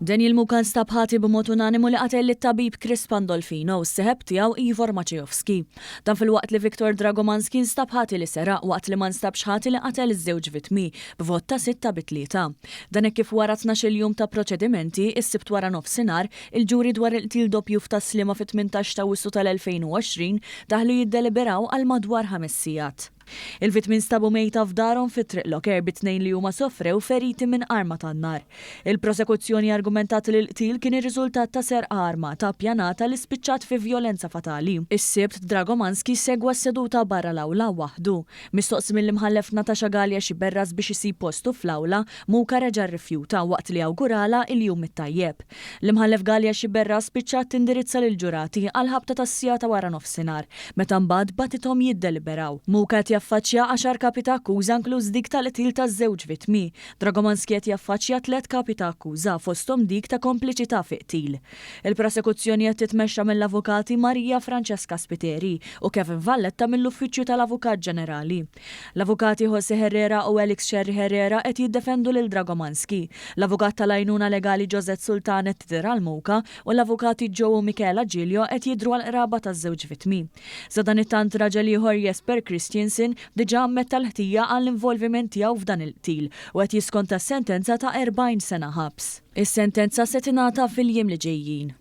Daniel Mukan stabħati b'mod unanimu li qatel it-tabib Chris Pandolfino u s-seħeb tiegħu Ivor Maciejowski. Dan fil-waqt li Viktor Dragomanski nstabħati li seraq waqt li ma nstabx ħati li qatel iż-żewġ vittmi b'vot ta' 6-3. Dan hekk kif wara 12 jum ta' proċedimenti, is-sibt wara nofsinhar, il-ġuri dwar il-qtil doppju f'Taslima fit-18 ta' Wissu tal-2020 daħlu jiddeliberaw għal madwar 5 sigħat. Il-vittmi nstabu mejta f'darhom fit-triq Loker bit-tnejn li huma sofrew feriti minn arma tan-nar. Il-prosekuzzjoni argumentat li l-qtil kien ir-riżultat ta' serqa armata ppjanata li spiċċat fi vjolenza fatali. Is-sibt Dragomanski segwa s-seduta barra l-awla waħdu. Mistoqs mill-imħallef Natasha Galja Xiberras biex isib postu fl-awla, Muka reġa' rrifjuta waqt li awgurala il-jum it-tajjeb. L-imħallef Galja Xiberras spiċċat tindirizza lill-ġurati għal ħabta tas-sigħata wara nofsinhar, meta mbagħad batithom jiddeliberaw. Muka jaffaċċja 10 kapi ta' akkuża inkluż dik tal-qtil taż-żewġ vittmi. Dragomanski qed jaffaċċja 3 kapi ta' akkuża fosthom dik ta' kompliċità fi qtil. Il-prosekuzzjoni qed titmexxa mill-avukati Marija Francesca Spiteri u Kevin Valletta mill-Uffiċċju tal-Avukat Ġenerali. L-avukati Jose Herrera u Elix Sherry Herrera qed jiddefendu lil Dragomanski. L-avukat tal-għajnuna legali Josette Sultan qed tidher l-Muka u l-avukati Joe u Michela Giglio qed jidhru għall-qraba taż-żewġ vittmi. Sa dan it-tant raġel ieħor Jesper Christiansen diġà ammetta l-ħtija għall-involviment tiegħu f'dan il-qtil u qed jiskonta sentenza ta' 40 sena ħabs. Is-sentenza se tingħata fil-jiem li ġejjin.